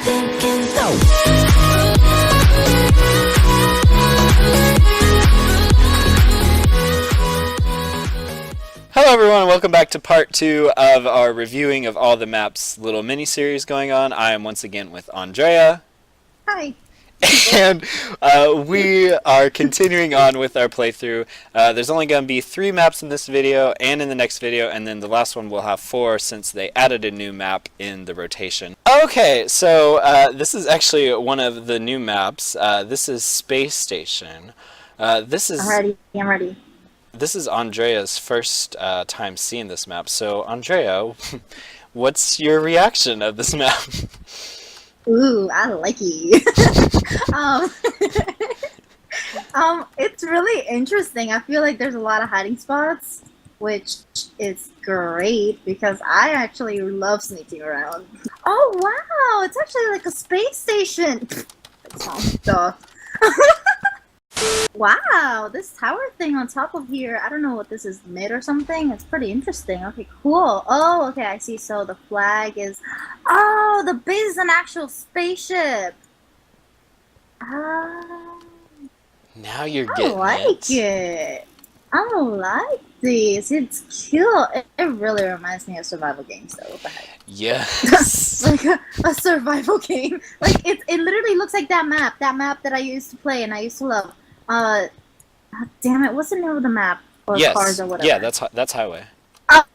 Hello everyone, welcome back to part 2 of our reviewing of all the maps little mini-series going on. I am once again with Andrea. Hi. And we are continuing on with our playthrough. There's only going to be 3 maps in this video and in the next video, and then the last one will have 4 since they added a new map in the rotation. Okay, so this is actually one of the new maps. This is Space Station. I'm ready. This is Andrea's first time seeing this map. So, Andrea, what's your reaction of this map? Ooh, I like it. It's really interesting. I feel like there's a lot of hiding spots, which is great because I actually love sneaking around. Oh wow, it's actually like a space station. Duh. Wow, this tower thing on top of here, I don't know what this is, mid or something. It's pretty interesting. Okay, cool. Oh, okay, I see. So the flag is... Oh, the base is an actual spaceship. Now you're getting it. I like this. It's cute. It really reminds me of survival games, though. What the heck? Yes. Like a survival game. Like, it literally looks like that map that I used to play and I used to love. Damn it, what's the name of the map? Or cars or whatever? Yeah, that's Highway.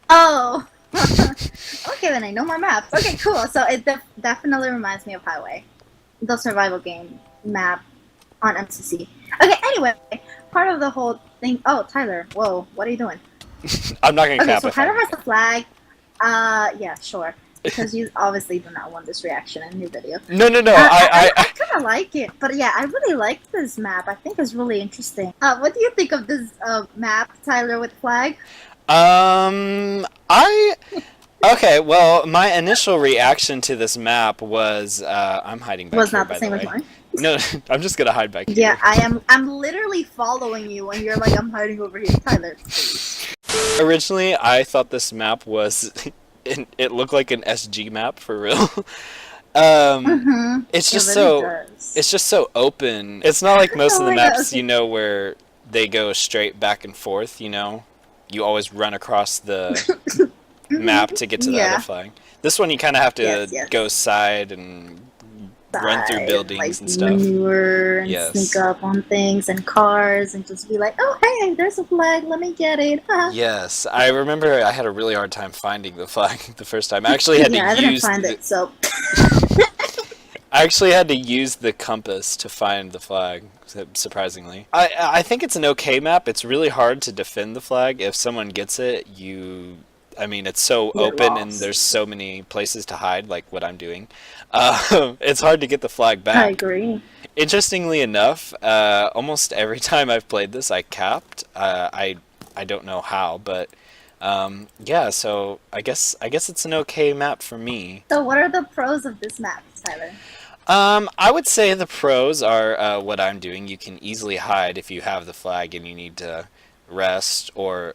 Oh! Okay, then I know my maps. Okay, cool. So it definitely reminds me of Highway. The survival game map on MCC. Okay, anyway, part of the whole thing... Oh, Tyler, whoa, what are you doing? I'm not gonna cap it. Okay, so Tyler has the flag. Yeah, sure. Because you obviously do not want this reaction in your video. No. I kind of like it, but yeah, I really like this map. I think it's really interesting. What do you think of this map, Tyler, with flag? Okay, well, my initial reaction to this map was, I'm hiding back here, was not the same as mine. No, I'm just gonna hide back here. Yeah, I'm literally following you when you're like, I'm hiding over here, Tyler. Please. Originally, I thought this map was... It looked like an SG map for real. It's just it's just so open. It's not like most of the maps, you know, where they go straight back and forth, you know. You always run across the map to get to the other flag. This one you kind of have to go side and run through buildings and stuff. Maneuver and sneak up on things and cars and just be like, oh hey, there's a flag, let me get it. Yes, I remember I had a really hard time finding the flag the first time. I actually had to I didn't find it, so... I actually had to use the compass to find the flag, surprisingly. I think it's an okay map. It's really hard to defend the flag. If someone gets it, I mean, it's so open and there's so many places to hide, like what I'm doing. It's hard to get the flag back. I agree. Interestingly enough, almost every time I've played this, I capped. I don't know how, but yeah. So I guess it's an okay map for me. So what are the pros of this map, Tyler? I would say the pros are what I'm doing. You can easily hide if you have the flag and you need to rest or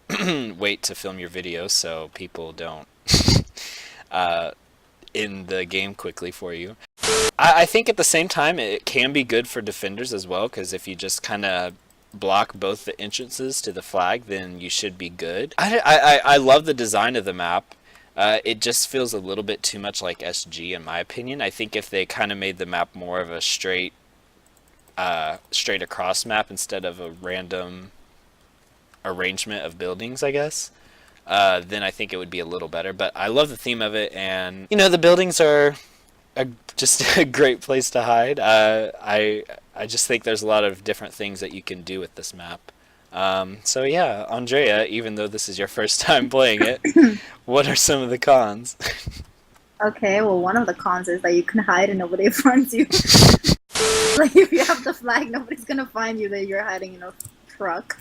wait to film your video so people don't end the game quickly for you. I think at the same time it can be good for defenders as well, because if you just kind of block both the entrances to the flag, then you should be good. I love the design of the map. It just feels a little bit too much like SG in my opinion. I think if they kind of made the map more of a straight across map instead of a random arrangement of buildings, I guess, then I think it would be a little better. But I love the theme of it, and you know, the buildings are just a great place to hide. I just think there's a lot of different things that you can do with this map. So yeah, Andrea, even though this is your first time playing it, what are some of the cons? Okay, well, one of the cons is that you can hide and nobody finds you. Like, if you have the flag, nobody's gonna find you that you're hiding in a truck,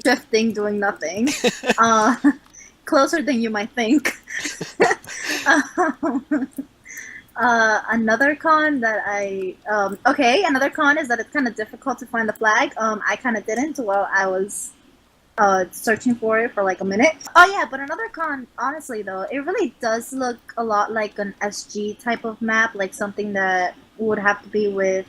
drifting, doing nothing. Closer than you might think. Another con that another con is that it's kind of difficult to find the flag. I kind of didn't while I was searching for it for like a minute. Oh yeah, but another con, honestly though, it really does look a lot like an SG type of map, like something that would have to be with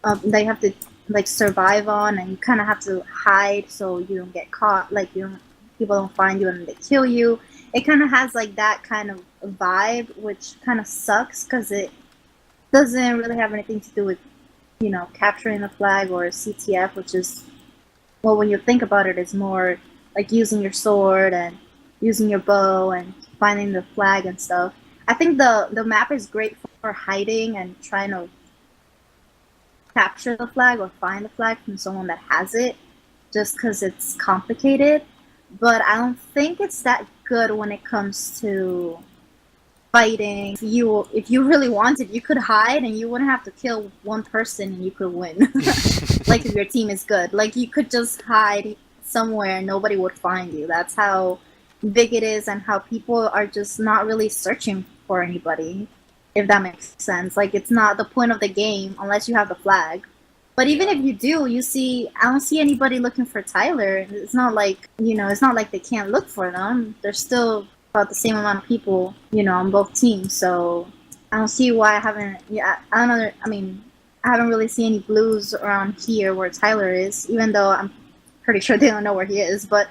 that you have to like survive on, and you kind of have to hide so you don't get caught, like you don't, people don't find you and they kill you. It kind of has like that kind of vibe, which kind of sucks because it doesn't really have anything to do with capturing the flag or CTF, which is, well, when you think about it, it's more like using your sword and using your bow and finding the flag and stuff. I think the map is great for hiding and trying to capture the flag or find the flag from someone that has it, just because it's complicated. But I don't think it's that good when it comes to fighting. If you really wanted, you could hide and you wouldn't have to kill one person and you could win. Like if your team is good, like you could just hide somewhere and nobody would find you. That's how big it is, and how people are just not really searching for anybody, if that makes sense. Like it's not the point of the game unless you have the flag. But even Yeah. if you do, I don't see anybody looking for Tyler. It's not like, it's not like they can't look for them. There's still about the same amount of people, on both teams. So I don't see why I haven't, yeah, I don't know. I mean, I haven't really seen any blues around here where Tyler is, even though I'm pretty sure they don't know where he is. But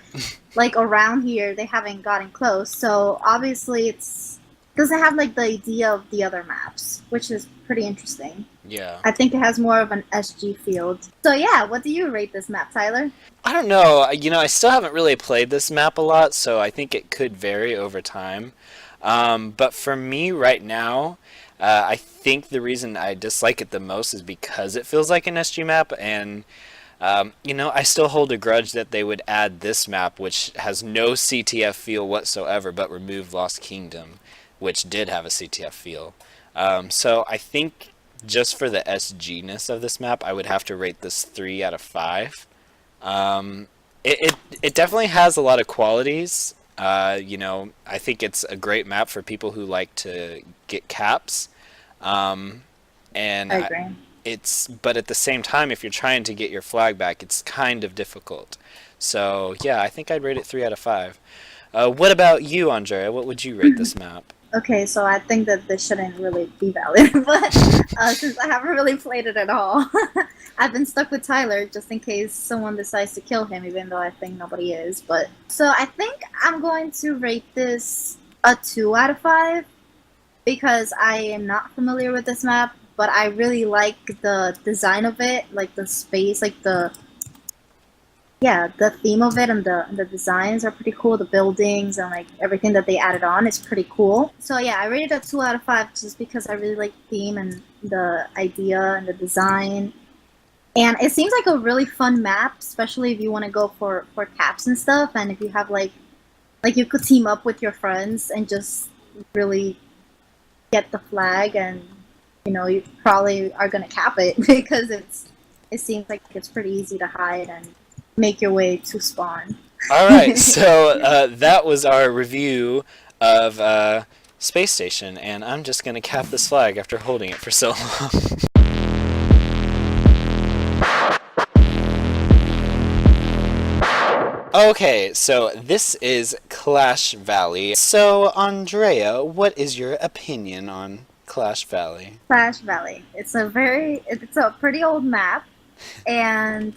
like around here, they haven't gotten close. So obviously it's doesn't have like the idea of the other maps, which is pretty interesting. Yeah. I think it has more of an SG field. So yeah, what do you rate this map, Tyler? I don't know. I still haven't really played this map a lot, so I think it could vary over time. But for me right now, I think the reason I dislike it the most is because it feels like an SG map, and I still hold a grudge that they would add this map, which has no CTF feel whatsoever, but remove Lost Kingdom, which did have a CTF feel. So I think just for the SG-ness of this map, I would have to rate this 3 out of 5. Um, it definitely has a lot of qualities. I think it's a great map for people who like to get caps. Um, and I I, agree. but at the same time, if you're trying to get your flag back, it's kind of difficult. So yeah, I think I'd rate it 3 out of 5. What about you, Andrea? What would you rate this map? Okay, so I think that this shouldn't really be valid, but since I haven't really played it at all, I've been stuck with Tyler just in case someone decides to kill him, even though I think nobody is. But so I think I'm going to rate this a 2 out of 5 because I am not familiar with this map, but I really like the design of it, like the space, like the theme of it, and the designs are pretty cool. The buildings and like everything that they added on is pretty cool. So yeah, I rated it a 2 out of 5 just because I really like the theme and the idea and the design. And it seems like a really fun map, especially if you want to go for caps and stuff, and if you have like you could team up with your friends and just really get the flag, and you probably are gonna cap it because it seems like it's pretty easy to hide and make your way to spawn. All right, so that was our review of Space Station, and I'm just gonna cap this flag after holding it for so long. Okay, so this is Clash Valley. So, Andrea, what is your opinion on Clash Valley? Flash Valley. It's a pretty old map, and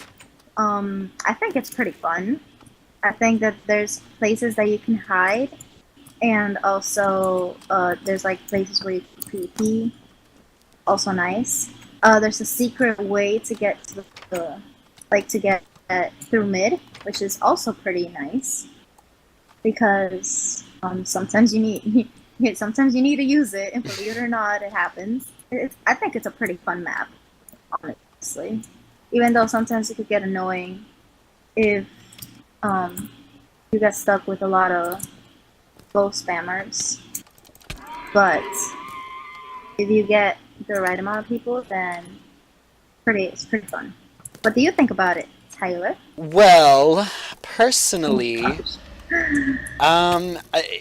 I think it's pretty fun. I think that there's places that you can hide, and also there's like places where you can PvP. Also nice. There's a secret way to get to to get through mid, which is also pretty nice because sometimes you need sometimes you need to use it, and believe it or not, it happens. I think it's a pretty fun map, honestly. Even though sometimes it could get annoying if you get stuck with a lot of bow spammers. But if you get the right amount of people, then it's pretty fun. What do you think about it, Tyler? Well, Oh personally, gosh.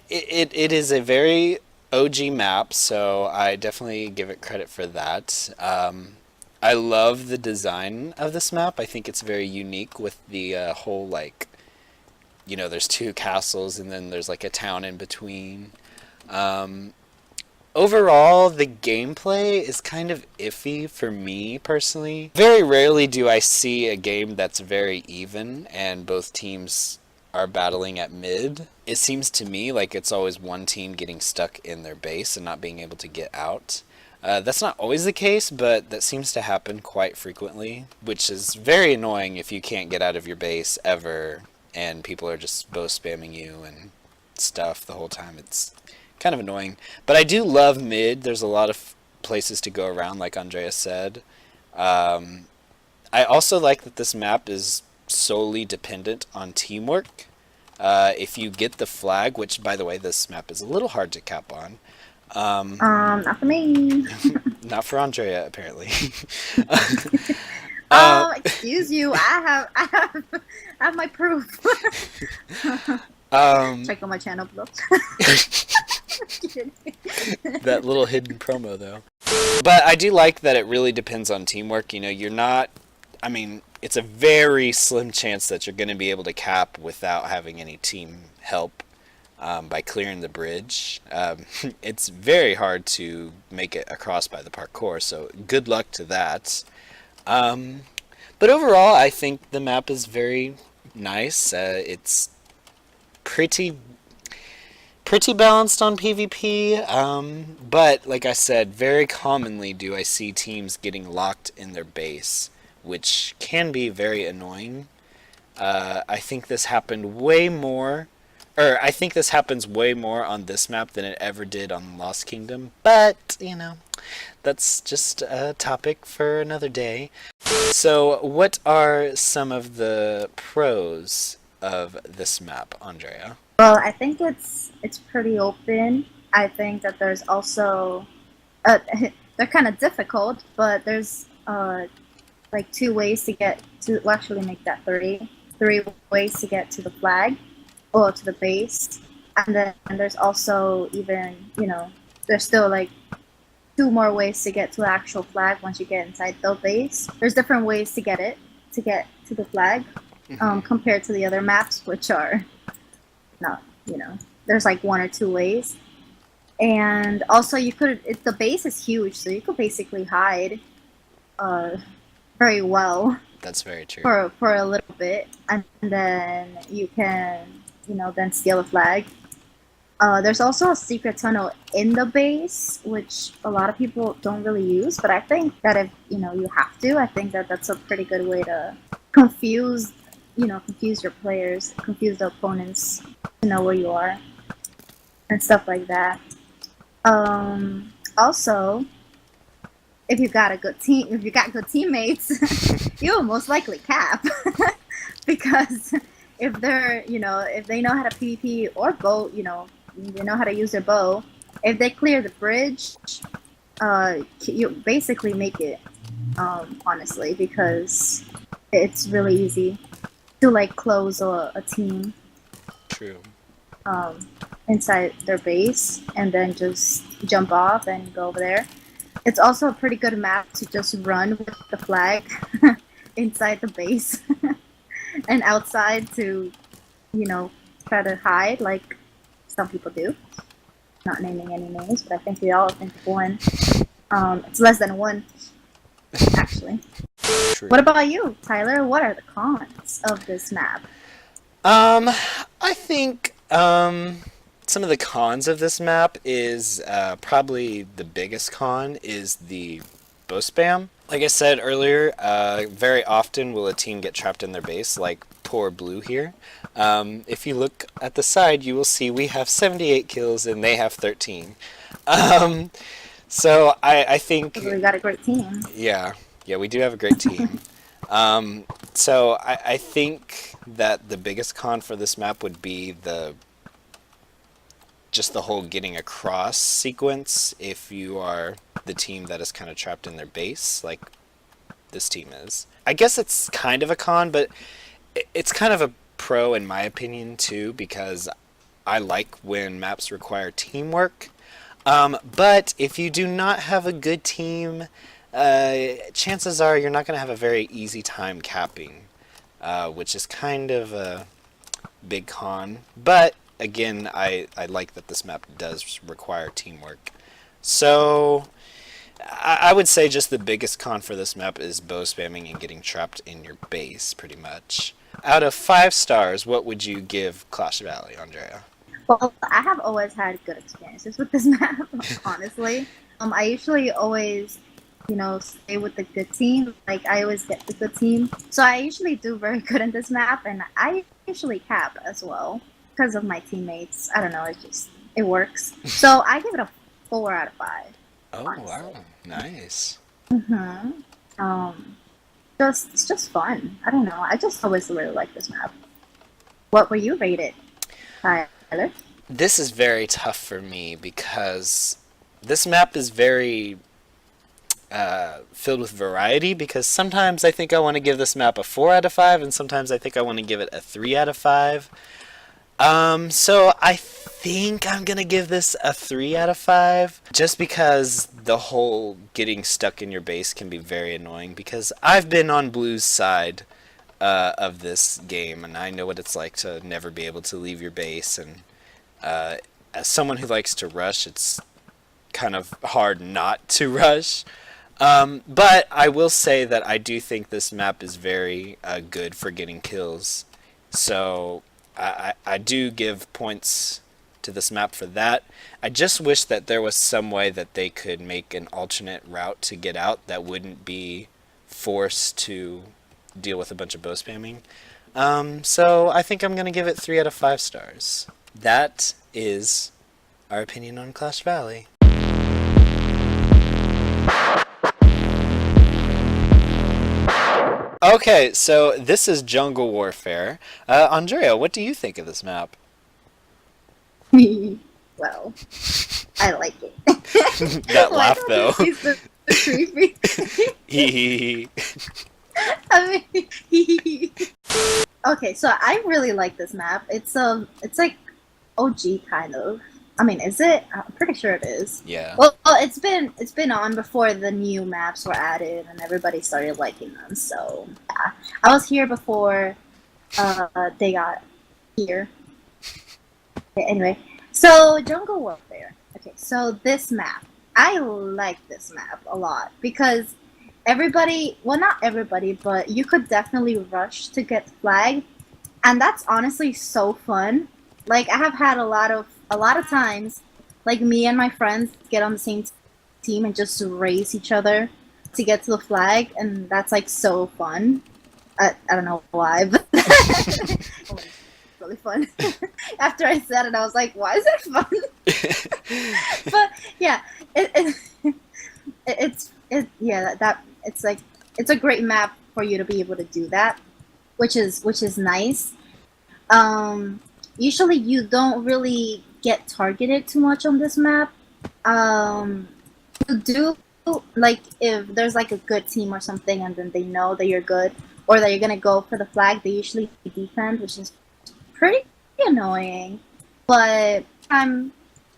it is a very OG map, so I definitely give it credit for that. I love the design of this map. I think it's very unique with the whole like there's two castles and then there's like a town in between. Um, Overall, the gameplay is kind of iffy for me personally. Very rarely do I see a game that's very even and both teams are battling at mid. It seems to me like it's always one team getting stuck in their base and not being able to get out. That's not always the case, but that seems to happen quite frequently, which is very annoying if you can't get out of your base ever and people are just bow spamming you and stuff the whole time. It's kind of annoying. But I do love mid. There's a lot of places to go around, like Andrea said. I also like that this map is solely dependent on teamwork. If you get the flag, which, by the way, this map is a little hard to cap on. Not for me. Not for Andrea, apparently. Excuse you. I have my proof. Check on my channel below. That little hidden promo, though. But I do like that it really depends on teamwork. You're not... I mean, it's a very slim chance that you're going to be able to cap without having any team help by clearing the bridge. It's very hard to make it across by the parkour, so good luck to that. But overall, I think the map is very nice. It's pretty balanced on PvP, but like I said, very commonly do I see teams getting locked in their base, which can be very annoying. I think this happened way more, or I think this happens way more on this map than it ever did on Lost Kingdom, but, that's just a topic for another day. So, what are some of the pros of this map, Andrea? Well, I think it's pretty open. I think that there's also they're kind of difficult, but there's like 2 ways to get to. Well, actually, make that 3 ways to get to the flag or to the base, and then there's also even there's still like 2 more ways to get to the actual flag once you get inside the base. There's different ways to get to the flag compared to the other maps, which are not, there's like 1 or 2 ways. And also the base is huge, so you could basically hide very well. That's very true. For a little bit, and then you can, then steal the flag. There's also a secret tunnel in the base, which a lot of people don't really use, but I think that if, you have to, I think that that's a pretty good way to confuse your players, confuse the opponents to know where you are, and stuff like that. Also, if you got good teammates, you'll most likely cap, because if they're, if they know how to PvP or bow, they know how to use their bow. If they clear the bridge, you basically make it, honestly, because it's really easy to like close a team. True. Inside their base and then just jump off and go over there. It's also a pretty good map to just run with the flag inside the base and outside to, try to hide like some people do. Not naming any names, but I think we all think of one. It's less than 1, actually. True. What about you, Tyler? What are the cons of this map? I think some of the cons of this map is probably the biggest con is the bow spam. Like I said earlier, very often will a team get trapped in their base, like poor Blue here. If you look at the side, you will see we have 78 kills and they have 13. So I think... We got a great team. Yeah, we do have a great team. So I think that the biggest con for this map would be just the whole getting across sequence if you are the team that is kind of trapped in their base, like this team is. I guess it's kind of a con, but it's kind of a pro in my opinion too, because I like when maps require teamwork. But if you do not have a good team, chances are you're not going to have a very easy time capping, which is kind of a big con. But again, I like that this map does require teamwork. So I would say just the biggest con for this map is bow spamming and getting trapped in your base, pretty much. Out of 5 stars, what would you give Clash Valley, Andrea? Well, I have always had good experiences with this map, honestly. I usually always, stay with the good team. Like, I always get the good team. So I usually do very good in this map, and I usually cap as well because of my teammates. I don't know, it works. So I give it a 4 out of 5. Oh, honestly. wow. Nice. It's just fun. I don't know. I just always really like this map. What were you rated, Tyler? This is very tough for me because this map is very filled with variety, because sometimes I think I want to give this map a 4 out of 5 and sometimes I think I want to give it a 3 out of 5. So I think I'm gonna give this a 3 out of 5, just because the whole getting stuck in your base can be very annoying, because I've been on Blue's side of this game, and I know what it's like to never be able to leave your base, and as someone who likes to rush, it's kind of hard not to rush. But I will say that I do think this map is very good for getting kills, so I do give points to this map for that. I just wish that there was some way that they could make an alternate route to get out that wouldn't be forced to deal with a bunch of bow spamming. So I think I'm going to give it 3 out of 5 stars. That is our opinion on Clash Valley. Okay, so this is Jungle Warfare. Andrea, what do you think of this map? Well, I like it. That laugh, though. He's so creepy. I mean, okay, so I really like this map. It's like OG kind of. I mean, is it? I'm pretty sure it is. Yeah. Well, it's been on before the new maps were added and everybody started liking them. So yeah, I was here before they got here. Okay, anyway, so Jungle Warfare. Okay, so this map, I like this map a lot because everybody, well, not everybody, but you could definitely rush to get flagged, and that's honestly so fun. Like, I have had a lot of times, like, me and my friends get on the same team and just race each other to get to the flag, and that's like so fun. I don't know why, but it's really fun. After I said it, I was like, why is it fun? But yeah, it's like, it's a great map for you to be able to do that, which is nice. Usually you don't really get targeted too much on this map. You do, like, if there's like a good team or something and then they know that you're good or that you're gonna go for the flag, they usually defend, which is pretty annoying. But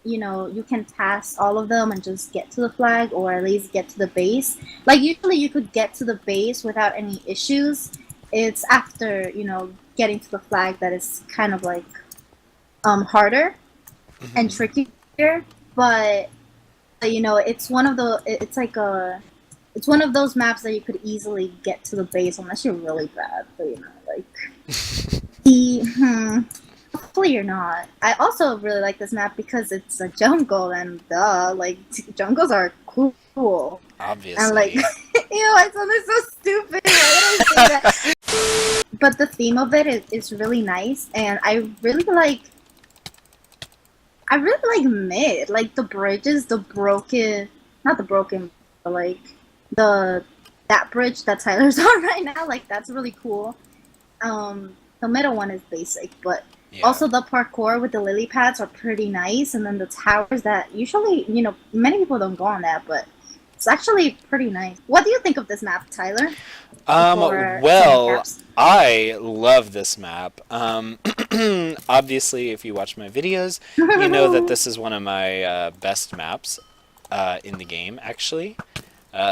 you can pass all of them and just get to the flag, or at least get to the base. Like, usually you could get to the base without any issues. It's after, getting to the flag that is kind of like harder and trickier. But it's one of it's one of those maps that you could easily get to the base unless you're really bad. But hopefully you're not. I also really like this map because it's a jungle, and jungles are cool. Obviously. And like, I sound so stupid. Why did I say that? But the theme of it is really nice, and I really like mid, like the bridges, not the broken, but like that bridge that Tyler's on right now. Like, that's really cool. The middle one is basic, but also the parkour with the lily pads are pretty nice, and then the towers that usually, many people don't go on that, but it's actually pretty nice. What do you think of this map, Tyler? Well, I love this map. Obviously, if you watch my videos, you know that this is one of my best maps in the game, actually.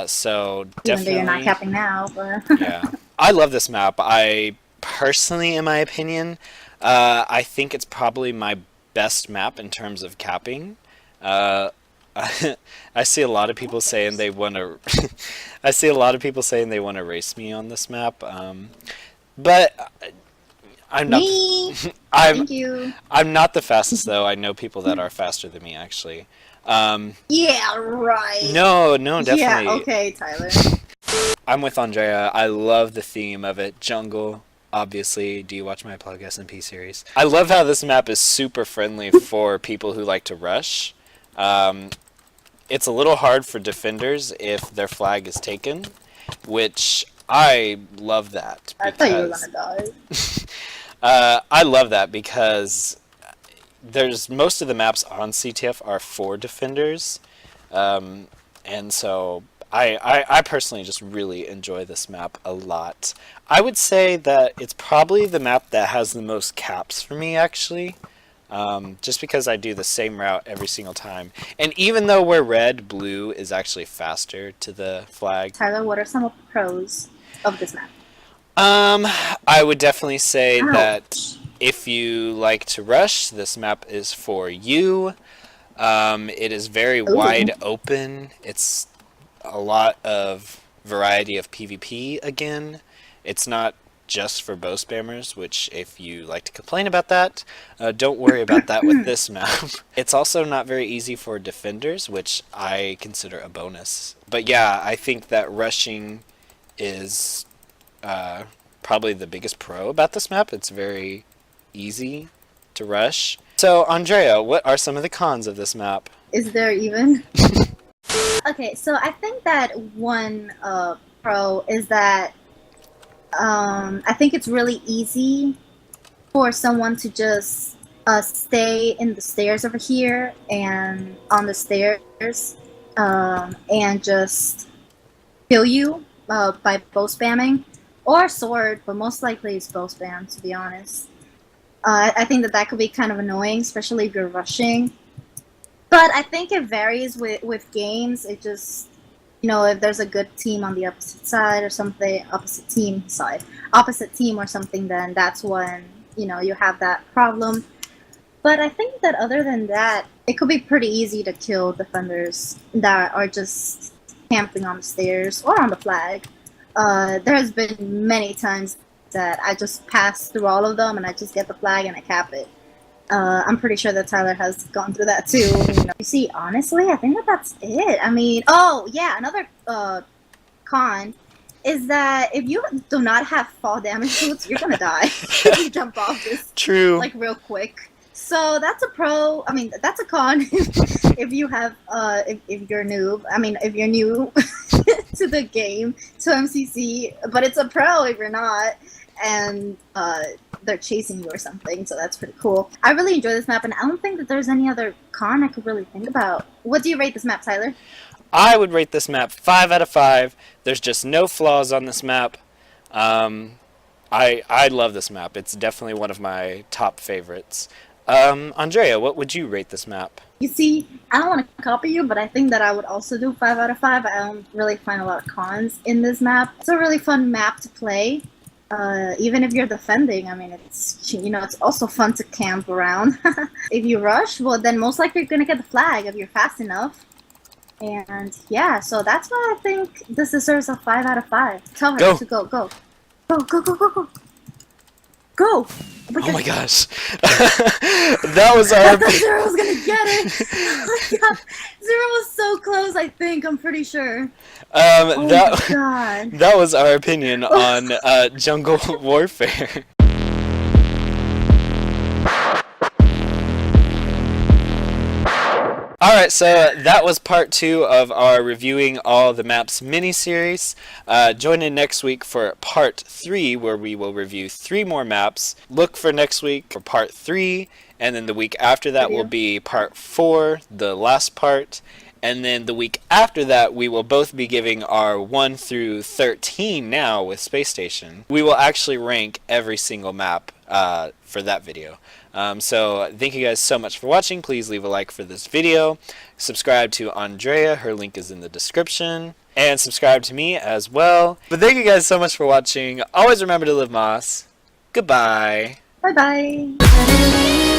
So definitely. Even though you're not capping now, but yeah, I love this map. I personally, in my opinion, I think it's probably my best map in terms of capping. Uh, I see a lot of people saying they want to. I see a lot of people saying they want to race me on this map. But I'm not. Me. I'm Thank you. I'm not the fastest though. I know people that are faster than me actually. Yeah, right. No, no, Yeah, definitely. okay, Tyler. I'm with Andrea. I love the theme of it. Jungle, obviously. Do you watch my Plug SMP series? I love how this map is super friendly for people who like to rush. Um, it's a little hard for defenders if their flag is taken, which I love that I thought you were because gonna die. I love that because there's most of the maps on CTF are for defenders, and so I personally just really enjoy this map a lot. I would say that it's probably the map that has the most caps for me actually, just because I do the same route every single time. And even though we're red, blue is actually faster to the flag. Tyler, what are some of the pros of this map? I would definitely say that Ouch. if you like to rush, this map is for you. It is very Ooh. wide open. It's a lot of variety of PvP again. It's not just for bow spammers, which if you like to complain about that, don't worry about that with this map. It's also not very easy for defenders, which I consider a bonus. But yeah, I think that rushing is probably the biggest pro about this map. It's very easy to rush. So, Andrea, what are some of the cons of this map? Is there even? Okay, so I think that one pro is that I think it's really easy for someone to just stay in the stairs over here and on the stairs and just kill you by bow spamming or sword, but most likely it's bow spam, to be honest. I think that could be kind of annoying, especially if you're rushing. But I think it varies with games. It just, if there's a good team on the opposite side or something, opposite team or something, then that's when, you have that problem. But I think that other than that, it could be pretty easy to kill defenders that are just camping on the stairs or on the flag. There has been many times that I just pass through all of them and I just get the flag and I cap it. I'm pretty sure that Tyler has gone through that too. You see, honestly, I think that's it. I mean, oh yeah, another con is that if you do not have fall damage boots, you're gonna die if you jump off this. True. Like real quick. So that's a pro. I mean, that's a con if you have if you're noob. I mean, if you're new to the game, to MCC, but it's a pro if you're not, and they're chasing you or something. So that's pretty cool. I really enjoy this map, and I don't think that there's any other con I could really think about. What do you rate this map, Tyler? I would rate this map 5 out of 5. There's just no flaws on this map. I love this map. It's definitely one of my top favorites. Andrea, what would you rate this map? You see, I don't want to copy you, but I think that I would also do 5 out of 5. I don't really find a lot of cons in this map. It's a really fun map to play. Even if you're defending, I mean, it's also fun to camp around. If you rush, well, then most likely you're gonna get the flag if you're fast enough. And yeah, so that's why I think this deserves a 5 out of 5. Tell her to go. Go. Go! Oh my gosh. That was our... I thought Zero was gonna get it! Oh my god. Zero was so close, I think, I'm pretty sure. Oh my god. That was our opinion on Jungle Warfare. Alright, so that was part 2 of our Reviewing All the Maps mini-series. Join in next week for part 3, where we will review 3 more maps. Look for next week for part 3, and then the week after that will be part 4, the last part. And then the week after that, we will both be giving our 1 through 13 now with Space Station. We will actually rank every single map for that video. So thank you guys so much for watching. Please leave a like for this video. Subscribe to Andrea. Her link is in the description. And subscribe to me as well. But thank you guys so much for watching. Always remember to live Moss. Goodbye. Bye bye.